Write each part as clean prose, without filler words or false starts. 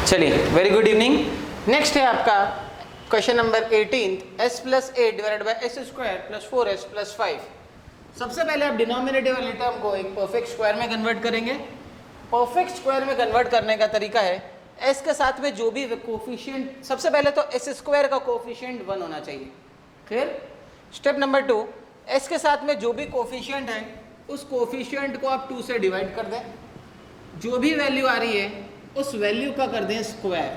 चलिए, very good evening. Next है आपका question number 18, s plus 8 divided by S square plus 4s plus 5। सबसे पहले आप डिनोमिनेटर वाले टर्म को एक परफेक्ट स्क्वायर में कन्वर्ट करेंगे। परफेक्ट स्क्वायर में कन्वर्ट करने का तरीका है s के साथ में जो भी कोफिशिएंट, सबसे पहले तो s स्क्वायर का कोफिशिएंट 1 होना चाहिए। क्लियर? स्टेप नंबर 2, s के साथ में जो भी कोफिशिएंट है उस कोफिशिएंट को आप 2 से डिवाइड कर दें। जो भी वैल्यू आ रही है उस वैल्यू का कर दें स्क्वायर,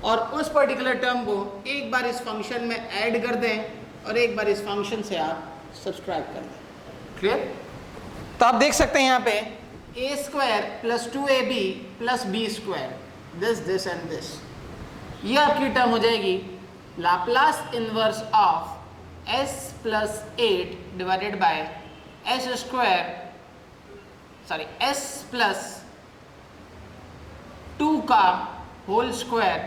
और उस पर्टिकुलर टर्म को एक बार इस फंक्शन में ऐड कर दें और एक बार इस फंक्शन से आप सब्सट्रैक्ट कर दें। क्लियर? तो आप देख सकते हैं यहाँ पे a square plus 2ab plus b square, this and this, ये आपकी टर्म हो जाएगी Laplace inverse of s plus 8 divided by s square, sorry s plus 2 का whole square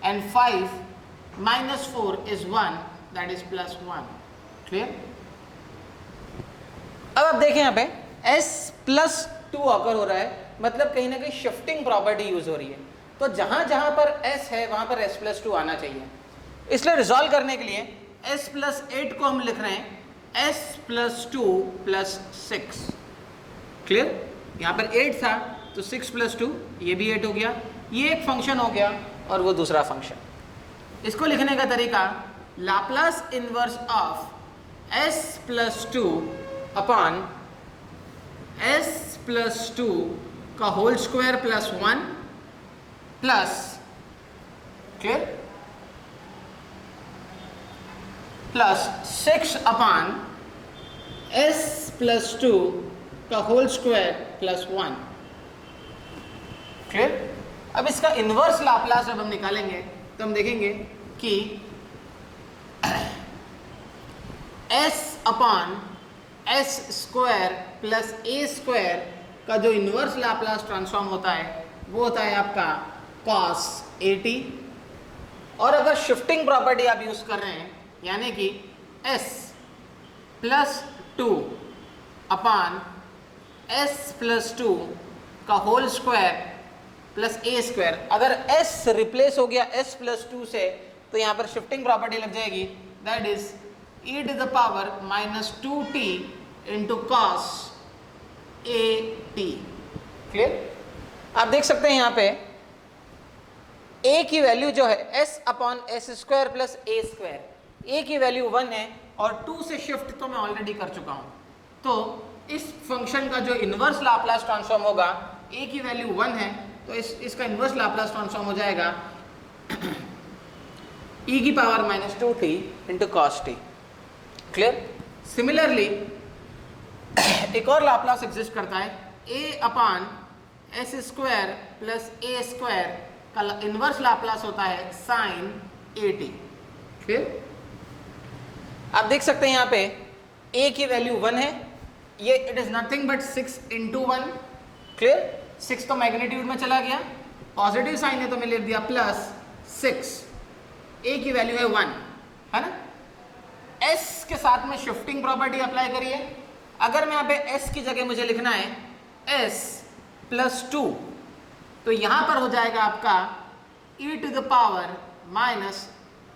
and 5 minus 4 is 1, that is plus 1। Clear? अब आप देखें यहाँ पे s प्लस 2 ऑकर हो रहा है, मतलब कहीं ना कहीं शिफ्टिंग प्रॉपर्टी यूज हो रही है। तो जहां जहां पर s है वहां पर s प्लस 2 आना चाहिए। इसलिए रिजॉल्व करने के लिए s प्लस 8 को हम लिख रहे हैं s प्लस 2 प्लस 6। क्लियर? यहाँ पर 8 था तो 6 प्लस 2, ये भी 8 हो गया, ये एक फंक्शन हो गया और वो दूसरा फंक्शन। इसको लिखने का तरीका Laplace inverse of s plus 2 upon s plus 2 का whole square plus 1 plus, clear, plus 6 upon s plus 2 का होल स्क्वायर प्लस 1। क्लियर? अब इसका इनवर्स लाप्लास जब हम निकालेंगे तो हम देखेंगे कि s upon s square plus a square का जो इनवर्स लाप्लास ट्रांसफॉर्म होता है वो होता है आपका cos 80। और अगर शिफ्टिंग प्रॉपर्टी आप यूज कर रहे हैं, यानी कि s plus 2 upon s plus 2 का whole square plus a square, अगर s रिप्लेस हो गया s प्लस 2 से तो यहाँ पर शिफ्टिंग प्रॉपर्टी लग जाएगी, that is e to the power minus 2t into cos at। Clear? आप देख सकते हैं यहाँ पे a की वैल्यू जो है s upon S square plus a square, a की वैल्यू 1 है और 2 से शिफ्ट तो मैं ऑलरेडी कर चुका हूँ। तो इस फंक्शन का जो इनवर्स लाप्लास ट्रांसफॉर्म होगा, a की वैल्यू 1 है तो इसका इनवर्स लाप्लास ट्रांसफॉर्म हो जाएगा e की power minus 2t into cos t। Clear? Similarly एक और लाप्लास एग्जिस्ट करता है, a upon S square plus a square का इनवर्स लाप्लास होता है साइन at। क्लियर? आप देख सकते हैं यहाँ पे a की वैल्यू 1 है, ये it is nothing but 6 into 1। Clear? 6 तो मैग्नीट्यूड में चला गया, पॉजिटिव साइन है तो मैं लिख दिया प्लस 6, a की वैल्यू है 1, है ना। s के साथ में शिफ्टिंग प्रॉपर्टी अप्लाई करिए। अगर मैं यहाँ पे s की जगह मुझे लिखना है s प्लस 2, तो यहां पर हो जाएगा आपका e to the power minus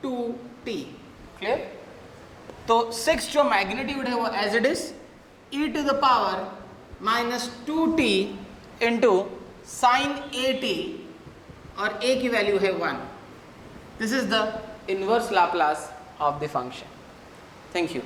2t। Clear? तो 6 जो मैग्नीट्यूड है वो as it is e to the power minus 2t into sine at, और a की वैल्यू है 1। This is the inverse Laplace of the function. Thank you.